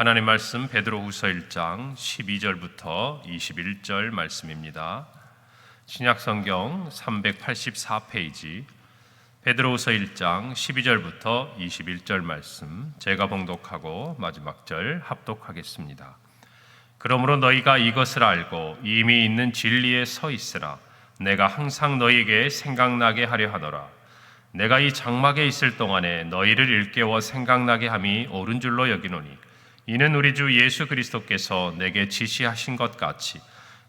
하나님 말씀 베드로후서 1장 12절부터 21절 말씀입니다. 신약성경 384페이지 베드로후서 1장 12절부터 21절 말씀 제가 봉독하고 마지막 절 합독하겠습니다. 그러므로 너희가 이것을 알고 이미 있는 진리에 서 있으라. 내가 항상 너희에게 생각나게 하려 하노라. 내가 이 장막에 있을 동안에 너희를 일깨워 생각나게 함이 옳은 줄로 여기노니 이는 우리 주 예수 그리스도께서 내게 지시하신 것 같이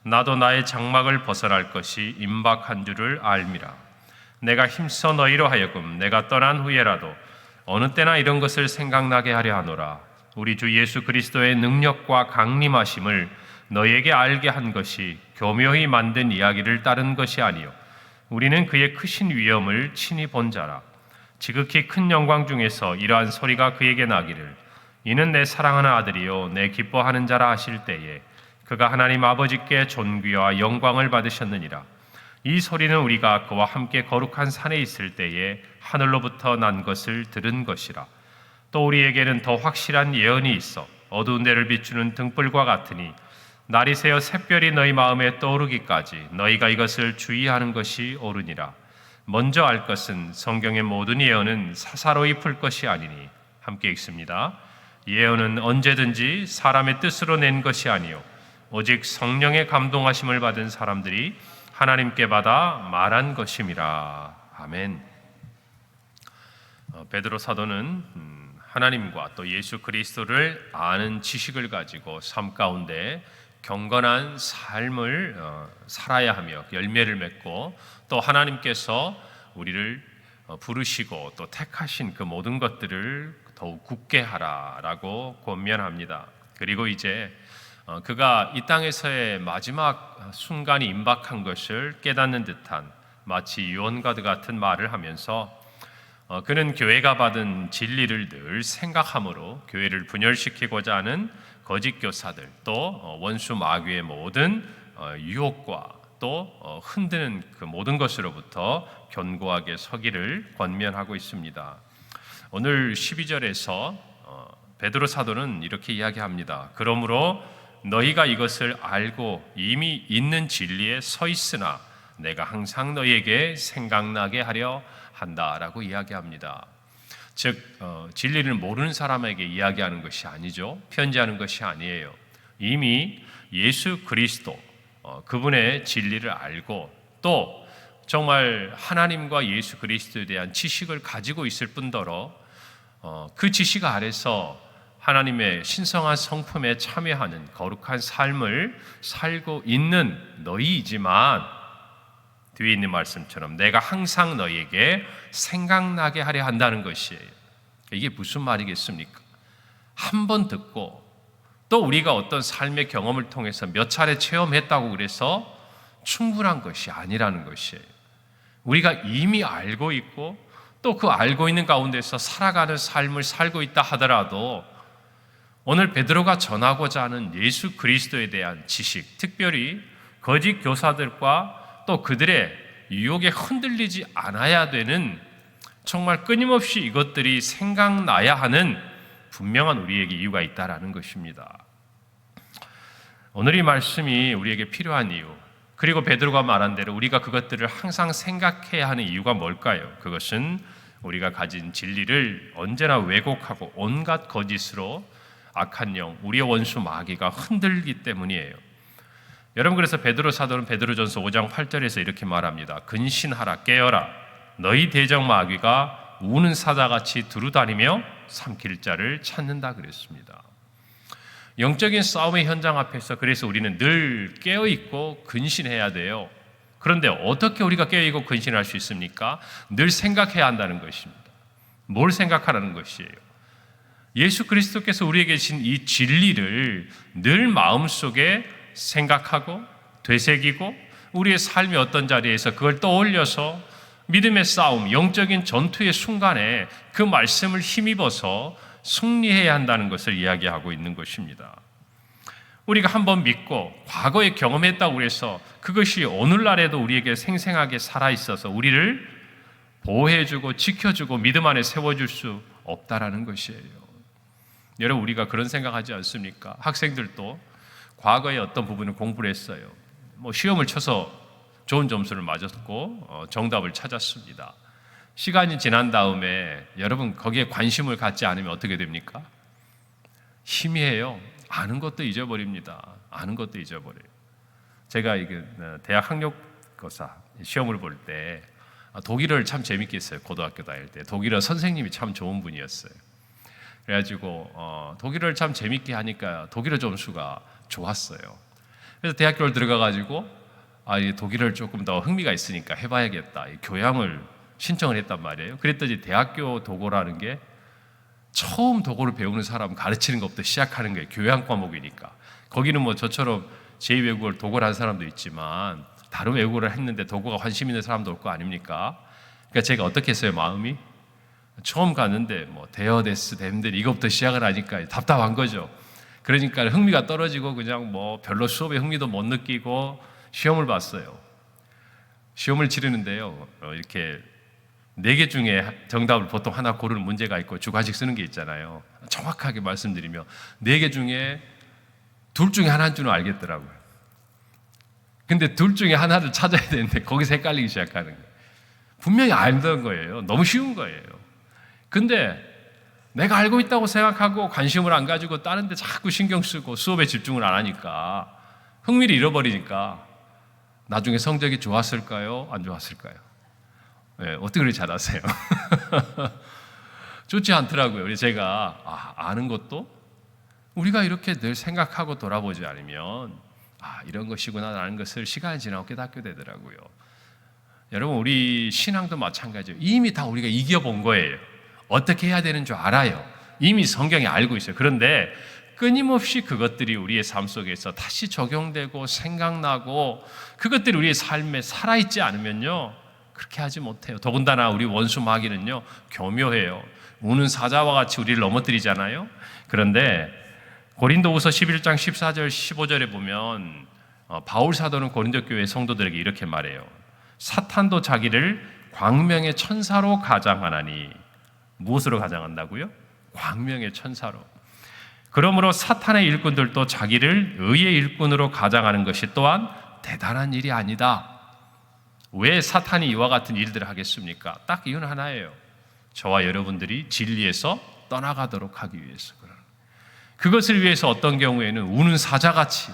나도 나의 장막을 벗어날 것이 임박한 줄을 알미라. 내가 힘써 너희로 하여금 내가 떠난 후에라도 어느 때나 이런 것을 생각나게 하려 하노라. 우리 주 예수 그리스도의 능력과 강림하심을 너희에게 알게 한 것이 교묘히 만든 이야기를 따른 것이 아니요 우리는 그의 크신 위엄을 친히 본 자라. 지극히 큰 영광 중에서 이러한 소리가 그에게 나기를 이는 내 사랑하는 아들이요 내 기뻐하는 자라 하실 때에 그가 하나님 아버지께 존귀와 영광을 받으셨느니라. 이 소리는 우리가 그와 함께 거룩한 산에 있을 때에 하늘로부터 난 것을 들은 것이라. 또 우리에게는 더 확실한 예언이 있어 어두운 데를 비추는 등불과 같으니 날이 새어 샛별이 너희 마음에 떠오르기까지 너희가 이것을 주의하는 것이 옳으니라. 먼저 알 것은 성경의 모든 예언은 사사로이 풀 것이 아니니. 함께 읽습니다. 예언은 언제든지 사람의 뜻으로 낸 것이 아니요 오직 성령의 감동하심을 받은 사람들이 하나님께 받아 말한 것임이라. 아멘. 베드로 사도는 하나님과 또 예수 그리스도를 아는 지식을 가지고 삶 가운데 경건한 삶을 살아야 하며 열매를 맺고 또 하나님께서 우리를 부르시고 또 택하신 그 모든 것들을 더욱 굳게 하라라고 권면합니다. 그리고 이제 그가 이 땅에서의 마지막 순간이 임박한 것을 깨닫는 듯한 마치 유언가드 같은 말을 하면서 그는 교회가 받은 진리를 늘 생각함으로 교회를 분열시키고자 하는 거짓 교사들 또 원수 마귀의 모든 유혹과 또 흔드는 그 모든 것으로부터 견고하게 서기를 권면하고 있습니다. 오늘 12절에서 베드로 사도는 이렇게 이야기합니다. 그러므로 너희가 이것을 알고 이미 있는 진리에 서 있으나 내가 항상 너희에게 생각나게 하려 한다라고 이야기합니다. 즉 진리를 모르는 사람에게 이야기하는 것이 아니죠. 편지하는 것이 아니에요. 이미 예수 그리스도 그분의 진리를 알고 또 정말 하나님과 예수 그리스도에 대한 지식을 가지고 있을 뿐더러 그 지식 아래서 하나님의 신성한 성품에 참여하는 거룩한 삶을 살고 있는 너희이지만 뒤에 있는 말씀처럼 내가 항상 너희에게 생각나게 하려 한다는 것이에요. 이게 무슨 말이겠습니까? 한 번 듣고 또 우리가 어떤 삶의 경험을 통해서 몇 차례 체험했다고 그래서 충분한 것이 아니라는 것이에요. 우리가 이미 알고 있고 또 그 알고 있는 가운데서 살아가는 삶을 살고 있다 하더라도 오늘 베드로가 전하고자 하는 예수 그리스도에 대한 지식, 특별히 거짓 교사들과 또 그들의 유혹에 흔들리지 않아야 되는 정말 끊임없이 이것들이 생각나야 하는 분명한 우리에게 이유가 있다라는 것입니다. 오늘 이 말씀이 우리에게 필요한 이유, 그리고 베드로가 말한 대로 우리가 그것들을 항상 생각해야 하는 이유가 뭘까요? 그것은 우리가 가진 진리를 언제나 왜곡하고 온갖 거짓으로 악한 영, 우리의 원수 마귀가 흔들기 때문이에요. 여러분, 그래서 베드로 사도는 베드로전서 5장 8절에서 이렇게 말합니다. 근신하라, 깨어라. 너희 대적 마귀가 우는 사자같이 두루다니며 삼킬 자를 찾는다 그랬습니다. 영적인 싸움의 현장 앞에서 그래서 우리는 늘 깨어있고 근신해야 돼요. 그런데 어떻게 우리가 깨어있고 근신할 수 있습니까? 늘 생각해야 한다는 것입니다. 뭘 생각하라는 것이에요? 예수 그리스도께서 우리에게 주신 이 진리를 늘 마음속에 생각하고 되새기고 우리의 삶의 어떤 자리에서 그걸 떠올려서 믿음의 싸움, 영적인 전투의 순간에 그 말씀을 힘입어서 승리해야 한다는 것을 이야기하고 있는 것입니다. 우리가 한번 믿고 과거에 경험했다고 해서 그것이 오늘날에도 우리에게 생생하게 살아있어서 우리를 보호해주고 지켜주고 믿음 안에 세워줄 수 없다라는 것이에요. 여러분 우리가 그런 생각하지 않습니까? 학생들도 과거에 어떤 부분을 공부를 했어요. 뭐 시험을 쳐서 좋은 점수를 맞았고 정답을 찾았습니다. 시간이 지난 다음에 여러분 거기에 관심을 갖지 않으면 어떻게 됩니까? 희미해요. 아는 것도 잊어버립니다. 아는 것도 잊어버려요. 제가 이게 대학 학력고사 시험을 볼 때 독일어를 참 재밌게 했어요. 고등학교 다닐 때 독일어 선생님이 참 좋은 분이었어요. 그래가지고 독일어를 참 재밌게 하니까 독일어 점수가 좋았어요. 그래서 대학교를 들어가가지고 이 독일어를 조금 더 흥미가 있으니까 해봐야겠다. 교양을 신청을 했단 말이에요. 그랬더니 대학교 도고라는 게 처음 도고를 배우는 사람 가르치는 것부터 시작하는 거예요. 교양 과목이니까. 거기는 뭐 저처럼 제2외국어를 도고를 한 사람도 있지만 다른 외국어를 했는데 도고가 관심 있는 사람도 올 거 아닙니까? 그러니까 제가 어떻게 했어요? 마음이? 처음 갔는데 뭐 데어데스 댐들 이것부터 시작을 하니까 답답한 거죠. 그러니까 흥미가 떨어지고 그냥 뭐 별로 수업에 흥미도 못 느끼고 시험을 봤어요. 시험을 치르는데요. 이렇게 4개 중에 정답을 보통 하나 고르는 문제가 있고 주관식 쓰는 게 있잖아요. 정확하게 말씀드리면 4개 중에 둘 중에 하나인 줄은 알겠더라고요. 근데 둘 중에 하나를 찾아야 되는데 거기서 헷갈리기 시작하는 거예요. 분명히 알던 거예요. 너무 쉬운 거예요. 근데 내가 알고 있다고 생각하고 관심을 안 가지고 다른 데 자꾸 신경 쓰고 수업에 집중을 안 하니까 흥미를 잃어버리니까 나중에 성적이 좋았을까요? 안 좋았을까요? 네, 어떻게 그렇게 잘하세요? 좋지 않더라고요. 그래서 제가 아는 것도 우리가 이렇게 늘 생각하고 돌아보지 않으면 이런 것이구나 라는 것을 시간이 지나고 깨닫게 되더라고요. 여러분 우리 신앙도 마찬가지예요. 이미 다 우리가 이겨본 거예요. 어떻게 해야 되는 줄 알아요. 이미 성경에 알고 있어요. 그런데 끊임없이 그것들이 우리의 삶 속에서 다시 적용되고 생각나고 그것들이 우리의 삶에 살아있지 않으면요 그렇게 하지 못해요. 더군다나 우리 원수 마귀는요 교묘해요. 우는 사자와 같이 우리를 넘어뜨리잖아요. 그런데 고린도후서 11장 14절 15절에 보면 바울 사도는 고린도 교회 성도들에게 이렇게 말해요. 사탄도 자기를 광명의 천사로 가장하나니. 무엇으로 가장한다고요? 광명의 천사로. 그러므로 사탄의 일꾼들도 자기를 의의 일꾼으로 가장하는 것이 또한 대단한 일이 아니다. 왜 사탄이 이와 같은 일들을 하겠습니까? 딱 이유는 하나예요. 저와 여러분들이 진리에서 떠나가도록 하기 위해서. 그것을 위해서 어떤 경우에는 우는 사자같이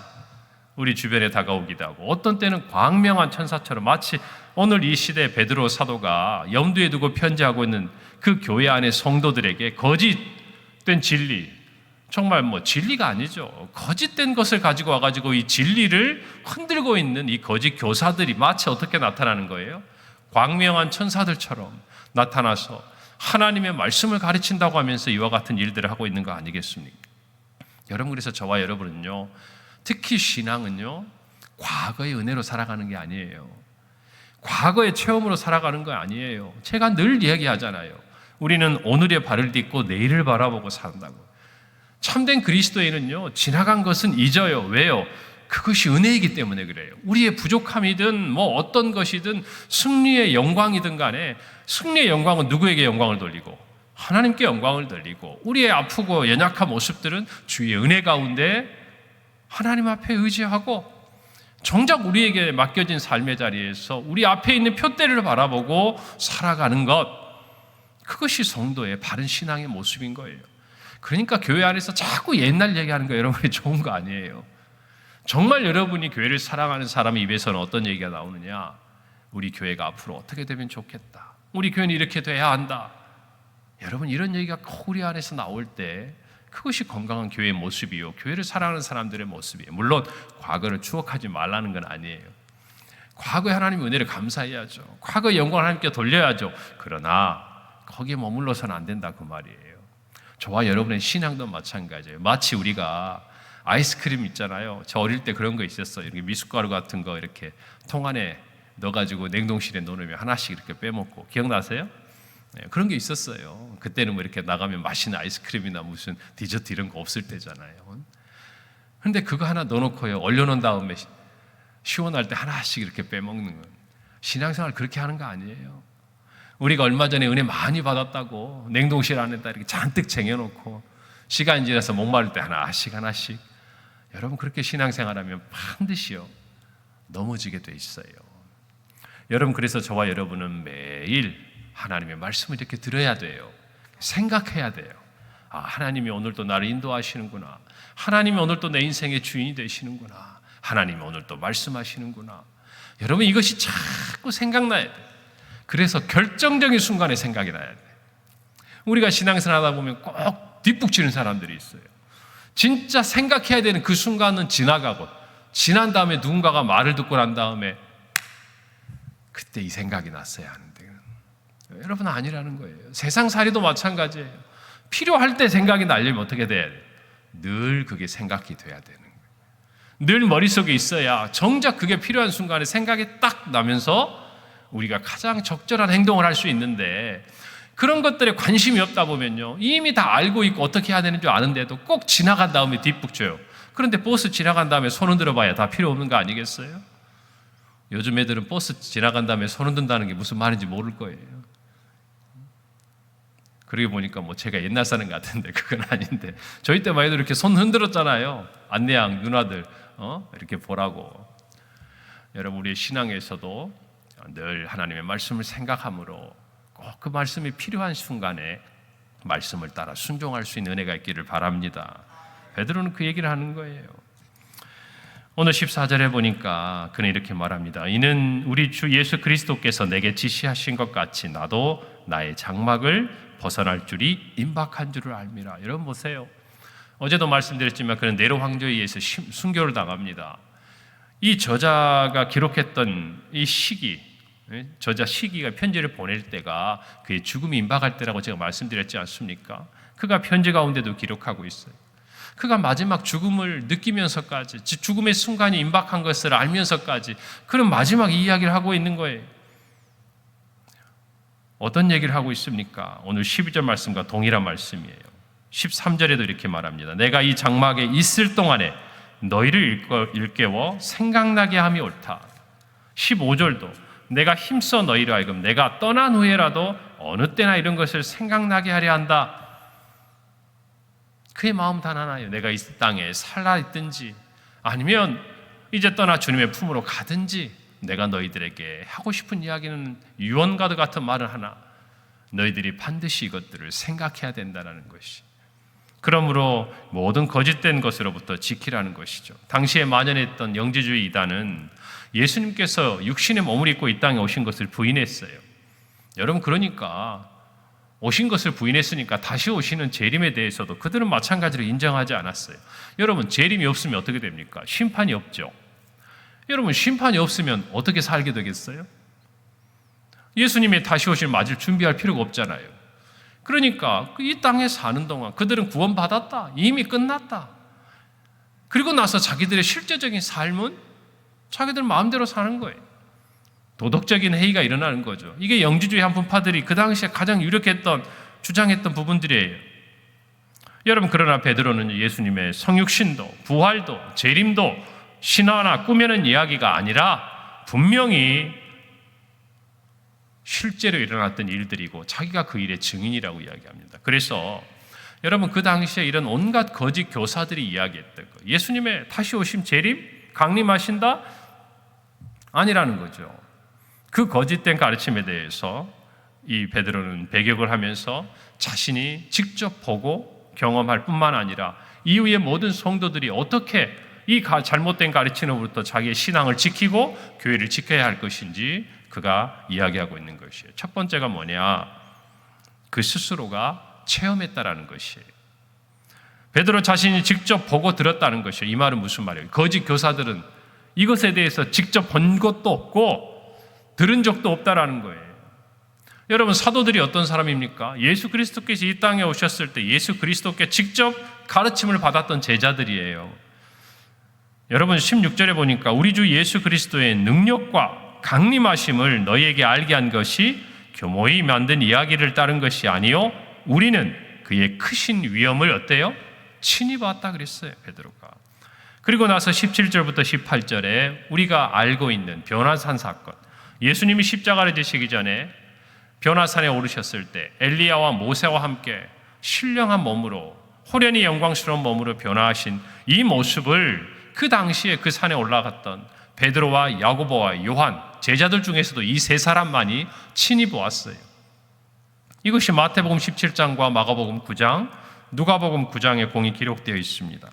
우리 주변에 다가오기도 하고 어떤 때는 광명한 천사처럼 마치 오늘 이 시대에 베드로 사도가 염두에 두고 편지하고 있는 그 교회 안의 성도들에게 거짓된 진리, 정말 뭐 진리가 아니죠. 거짓된 것을 가지고 와가지고 이 진리를 흔들고 있는 이 거짓 교사들이 마치 어떻게 나타나는 거예요? 광명한 천사들처럼 나타나서 하나님의 말씀을 가르친다고 하면서 이와 같은 일들을 하고 있는 거 아니겠습니까? 여러분, 그래서 저와 여러분은요, 특히 신앙은요, 과거의 은혜로 살아가는 게 아니에요. 과거의 체험으로 살아가는 거 아니에요. 제가 늘 이야기하잖아요. 우리는 오늘의 발을 딛고 내일을 바라보고 산다고. 참된 그리스도인은요, 지나간 것은 잊어요. 왜요? 그것이 은혜이기 때문에 그래요. 우리의 부족함이든 뭐 어떤 것이든 승리의 영광이든 간에 승리의 영광은 누구에게 영광을 돌리고? 하나님께 영광을 돌리고, 우리의 아프고 연약한 모습들은 주의 은혜 가운데 하나님 앞에 의지하고 정작 우리에게 맡겨진 삶의 자리에서 우리 앞에 있는 표대를 바라보고 살아가는 것, 그것이 성도의 바른 신앙의 모습인 거예요. 그러니까 교회 안에서 자꾸 옛날 얘기하는 거 여러분이 좋은 거 아니에요. 정말 여러분이 교회를 사랑하는 사람의 입에서는 어떤 얘기가 나오느냐? 우리 교회가 앞으로 어떻게 되면 좋겠다. 우리 교회는 이렇게 돼야 한다. 여러분, 이런 얘기가 꼭 우리 안에서 나올 때 그것이 건강한 교회의 모습이요, 교회를 사랑하는 사람들의 모습이에요. 물론 과거를 추억하지 말라는 건 아니에요. 과거에 하나님의 은혜를 감사해야죠. 과거의 영광을 하나님께 돌려야죠. 그러나 거기에 머물러서는 안 된다, 그 말이에요. 저와 여러분의 신앙도 마찬가지예요. 마치 우리가 아이스크림 있잖아요. 저 어릴 때 그런 거 있었어요. 이렇게 미숫가루 같은 거 이렇게 통 안에 넣어가지고 냉동실에 넣으면 하나씩 이렇게 빼먹고, 기억나세요? 네, 그런 게 있었어요. 그때는 뭐 이렇게 나가면 맛있는 아이스크림이나 무슨 디저트 이런 거 없을 때잖아요. 그런데 그거 하나 넣어놓고요, 얼려놓은 다음에 시원할 때 하나씩 이렇게 빼먹는 건, 신앙생활 그렇게 하는 거 아니에요. 우리가 얼마 전에 은혜 많이 받았다고 냉동실 안에다 이렇게 잔뜩 쟁여놓고 시간이 지나서 목마를 때 하나씩 하나씩. 여러분 그렇게 신앙생활하면 반드시요 넘어지게 돼 있어요. 여러분 그래서 저와 여러분은 매일 하나님의 말씀을 이렇게 들어야 돼요. 생각해야 돼요. 아, 하나님이 오늘도 나를 인도하시는구나. 하나님이 오늘도 내 인생의 주인이 되시는구나. 하나님이 오늘도 말씀하시는구나. 여러분 이것이 자꾸 생각나야 돼요. 그래서 결정적인 순간에 생각이 나야 돼요. 우리가 신앙생활 하다 보면 꼭 뒷북치는 사람들이 있어요. 진짜 생각해야 되는 그 순간은 지나가고 지난 다음에 누군가가 말을 듣고 난 다음에 그때 이 생각이 났어야 하는데 여러분 아니라는 거예요. 세상살이도 마찬가지예요. 필요할 때 생각이 나려면 어떻게 돼야 돼요? 늘 그게 생각이 돼야 되는 거예요. 늘 머릿속에 있어야 정작 그게 필요한 순간에 생각이 딱 나면서 우리가 가장 적절한 행동을 할 수 있는데 그런 것들에 관심이 없다 보면요. 이미 다 알고 있고 어떻게 해야 되는 줄 아는데도 꼭 지나간 다음에 뒷북쳐요. 그런데 버스 지나간 다음에 손 흔들어 봐야 다 필요 없는 거 아니겠어요? 요즘 애들은 버스 지나간 다음에 손 흔든다는 게 무슨 말인지 모를 거예요. 그러게 보니까 뭐 제가 옛날 사람 같은데 그건 아닌데 저희 때만 해도 이렇게 손 흔들었잖아요. 안내양 누나들 이렇게 보라고. 여러분 우리의 신앙에서도 늘 하나님의 말씀을 생각함으로 꼭 그 말씀이 필요한 순간에 말씀을 따라 순종할 수 있는 은혜가 있기를 바랍니다. 베드로는 그 얘기를 하는 거예요. 오늘 14절에 보니까 그는 이렇게 말합니다. 이는 우리 주 예수 그리스도께서 내게 지시하신 것 같이 나도 나의 장막을 벗어날 줄이 임박한 줄을 알미라. 여러분 보세요. 어제도 말씀드렸지만 그는 네로 황제에 의해서 순교를 당합니다. 이 저자가 기록했던 이 시기, 저자 시기가 편지를 보낼 때가 그의 죽음이 임박할 때라고 제가 말씀드렸지 않습니까? 그가 편지 가운데도 기록하고 있어요. 그가 마지막 죽음을 느끼면서까지 죽음의 순간이 임박한 것을 알면서까지 그런 마지막 이야기를 하고 있는 거예요. 어떤 얘기를 하고 있습니까? 오늘 12절 말씀과 동일한 말씀이에요. 13절에도 이렇게 말합니다. 내가 이 장막에 있을 동안에 너희를 일깨워 생각나게 함이 옳다. 15절도 내가 힘써 너희를 하여금 내가 떠난 후에라도 어느 때나 이런 것을 생각나게 하려 한다. 그의 마음 단 하나예요. 내가 이 땅에 살아있든지 아니면 이제 떠나 주님의 품으로 가든지 내가 너희들에게 하고 싶은 이야기는 유언과도 같은 말을 하나 너희들이 반드시 이것들을 생각해야 된다는 것이. 그러므로 모든 거짓된 것으로부터 지키라는 것이죠. 당시에 만연했던 영지주의 이단은 예수님께서 육신의 몸을 입고 이 땅에 오신 것을 부인했어요. 여러분 그러니까 오신 것을 부인했으니까 다시 오시는 재림에 대해서도 그들은 마찬가지로 인정하지 않았어요. 여러분 재림이 없으면 어떻게 됩니까? 심판이 없죠. 여러분 심판이 없으면 어떻게 살게 되겠어요? 예수님의 다시 오실 맞을 준비할 필요가 없잖아요. 그러니까 이 땅에 사는 동안 그들은 구원받았다. 이미 끝났다. 그리고 나서 자기들의 실제적인 삶은 자기들 마음대로 사는 거예요. 도덕적인 해이가 일어나는 거죠. 이게 영지주의 한분파들이 그 당시에 가장 유력했던 주장했던 부분들이에요. 여러분 그러나 베드로는 예수님의 성육신도 부활도 재림도 신화나 꾸며낸 이야기가 아니라 분명히 실제로 일어났던 일들이고 자기가 그 일의 증인이라고 이야기합니다. 그래서 여러분 그 당시에 이런 온갖 거짓 교사들이 이야기했던 거 예수님의 다시 오심 재림 강림하신다? 아니라는 거죠. 그 거짓된 가르침에 대해서 이 베드로는 배격을 하면서 자신이 직접 보고 경험할 뿐만 아니라 이후의 모든 성도들이 어떻게 이 잘못된 가르침으로부터 자기의 신앙을 지키고 교회를 지켜야 할 것인지 그가 이야기하고 있는 것이에요. 첫 번째가 뭐냐? 그 스스로가 체험했다라는 것이에요. 베드로 자신이 직접 보고 들었다는 것이에요. 이 말은 무슨 말이에요? 거짓 교사들은 이것에 대해서 직접 본 것도 없고 들은 적도 없다라는 거예요. 여러분 사도들이 어떤 사람입니까? 예수 그리스도께서 이 땅에 오셨을 때 예수 그리스도께 직접 가르침을 받았던 제자들이에요. 여러분 16절에 보니까 우리 주 예수 그리스도의 능력과 강림하심을 너희에게 알게 한 것이 교모히 만든 이야기를 따른 것이 아니요 우리는 그의 크신 위엄을 어때요? 친히 봤다 그랬어요 베드로가. 그리고 나서 17절부터 18절에 우리가 알고 있는 변화산 사건, 예수님이 십자가를 지시기 전에 변화산에 오르셨을 때 엘리야와 모세와 함께 신령한 몸으로 호련히 영광스러운 몸으로 변화하신 이 모습을 그 당시에 그 산에 올라갔던 베드로와 야고보와 요한, 제자들 중에서도 이 세 사람만이 친히 보았어요. 이것이 마태복음 17장과 마가복음 9장, 누가복음 9장에 공히 기록되어 있습니다.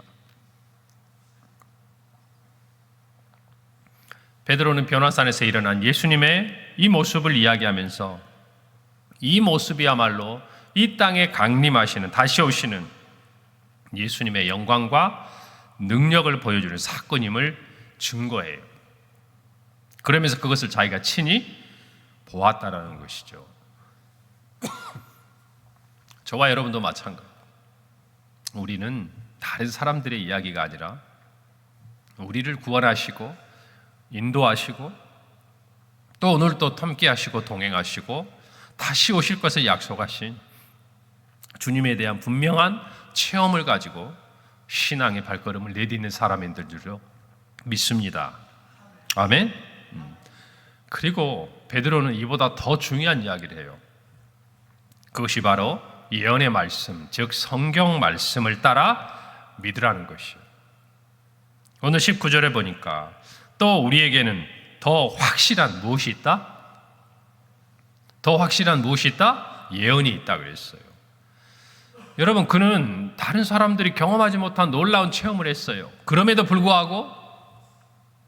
베드로는 변화산에서 일어난 예수님의 이 모습을 이야기하면서 이 모습이야말로 이 땅에 강림하시는, 다시 오시는 예수님의 영광과 능력을 보여주는 사건임을 증거해요. 그러면서 그것을 자기가 친히 보았다라는 것이죠. 저와 여러분도 마찬가지입니다. 우리는 다른 사람들의 이야기가 아니라 우리를 구원하시고 인도하시고 또 오늘 또 함께하시고 동행하시고 다시 오실 것을 약속하신 주님에 대한 분명한 체험을 가지고 신앙의 발걸음을 내딛는 사람인 줄로 믿습니다. 아멘. 그리고 베드로는 이보다 더 중요한 이야기를 해요. 그것이 바로 예언의 말씀, 즉 성경 말씀을 따라 믿으라는 것이에요. 오늘 19절에 보니까 또 우리에게는 더 확실한 무엇이 있다? 더 확실한 무엇이 있다? 예언이 있다 그랬어요. 여러분, 그는 다른 사람들이 경험하지 못한 놀라운 체험을 했어요. 그럼에도 불구하고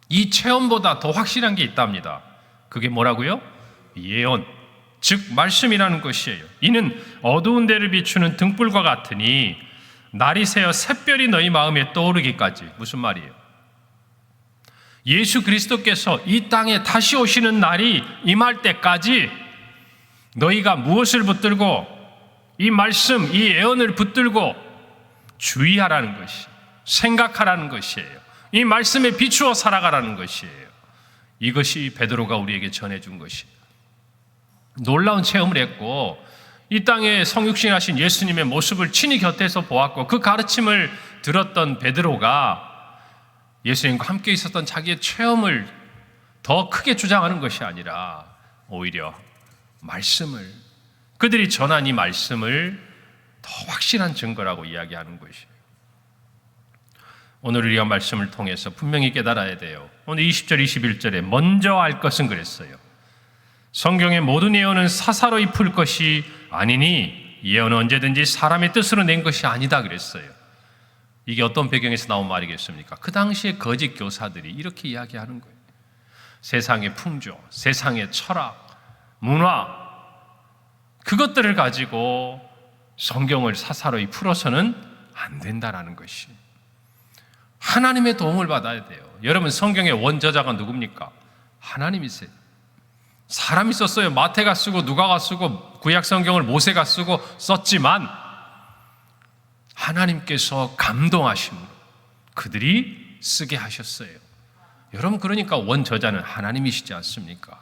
이 체험보다 더 확실한 게 있답니다. 그게 뭐라고요? 예언, 즉 말씀이라는 것이에요. 이는 어두운 데를 비추는 등불과 같으니 날이 새어 샛별이 너희 마음에 떠오르기까지. 무슨 말이에요? 예수 그리스도께서 이 땅에 다시 오시는 날이 임할 때까지 너희가 무엇을 붙들고 이 말씀, 이 예언을 붙들고 주의하라는 것이, 생각하라는 것이에요. 이 말씀에 비추어 살아가라는 것이에요. 이것이 베드로가 우리에게 전해준 것이에요. 놀라운 체험을 했고 이 땅에 성육신하신 예수님의 모습을 친히 곁에서 보았고 그 가르침을 들었던 베드로가 예수님과 함께 있었던 자기의 체험을 더 크게 주장하는 것이 아니라 오히려 말씀을, 그들이 전한 이 말씀을 더 확실한 증거라고 이야기하는 것이에요. 오늘 우리가 말씀을 통해서 분명히 깨달아야 돼요. 오늘 20절 21절에 먼저 알 것은 그랬어요. 성경의 모든 예언은 사사로이 풀 것이 아니니 예언은 언제든지 사람의 뜻으로 낸 것이 아니다 그랬어요. 이게 어떤 배경에서 나온 말이겠습니까? 그 당시에 거짓 교사들이 이렇게 이야기하는 거예요. 세상의 풍조, 세상의 철학, 문화, 그것들을 가지고 성경을 사사로이 풀어서는 안 된다라는 것이, 하나님의 도움을 받아야 돼요. 여러분, 성경의 원저자가 누굽니까? 하나님이세요. 사람이 썼어요. 마태가 쓰고 누가가 쓰고 구약 성경을 모세가 쓰고 썼지만 하나님께서 감동하심으로 그들이 쓰게 하셨어요. 여러분, 그러니까 원저자는 하나님이시지 않습니까?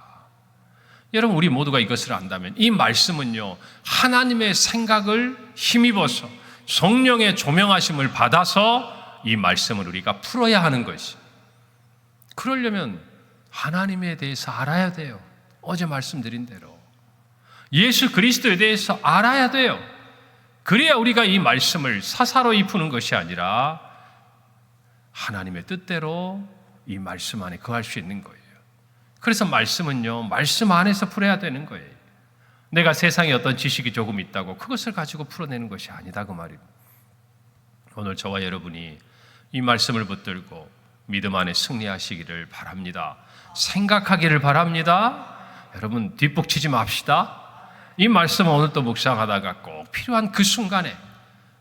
여러분, 우리 모두가 이것을 안다면 이 말씀은요, 하나님의 생각을 힘입어서 성령의 조명하심을 받아서 이 말씀을 우리가 풀어야 하는 것이, 그러려면 하나님에 대해서 알아야 돼요. 어제 말씀드린 대로 예수 그리스도에 대해서 알아야 돼요. 그래야 우리가 이 말씀을 사사로이 푸는 것이 아니라 하나님의 뜻대로 이 말씀 안에 거할 수 있는 거예요. 그래서 말씀은요, 말씀 안에서 풀어야 되는 거예요. 내가 세상에 어떤 지식이 조금 있다고 그것을 가지고 풀어내는 것이 아니다, 그 말입니다. 오늘 저와 여러분이 이 말씀을 붙들고 믿음 안에 승리하시기를 바랍니다. 생각하기를 바랍니다. 여러분, 뒷북치지 맙시다. 이 말씀은 오늘 또 묵상하다가 꼭 필요한 그 순간에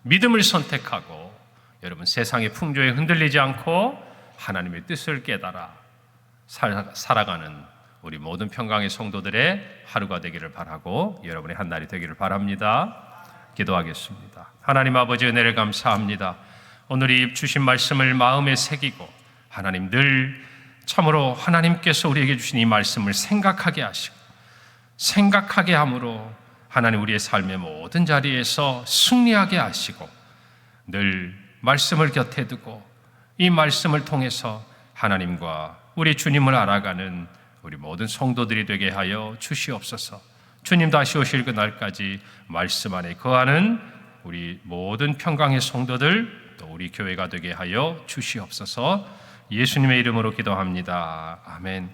믿음을 선택하고 여러분, 세상의 풍조에 흔들리지 않고 하나님의 뜻을 깨달아 살아가는 우리 모든 평강의 성도들의 하루가 되기를 바라고 여러분의 한 날이 되기를 바랍니다. 기도하겠습니다. 하나님 아버지, 은혜를 감사합니다. 오늘 이 주신 말씀을 마음에 새기고 하나님, 늘 참으로 하나님께서 우리에게 주신 이 말씀을 생각하게 하시고 생각하게 함으로 하나님, 우리의 삶의 모든 자리에서 승리하게 하시고 늘 말씀을 곁에 두고 이 말씀을 통해서 하나님과 우리 주님을 알아가는 우리 모든 성도들이 되게 하여 주시옵소서. 주님 다시 오실 그날까지 말씀 안에 거하는 우리 모든 평강의 성도들 또 우리 교회가 되게 하여 주시옵소서. 예수님의 이름으로 기도합니다. 아멘.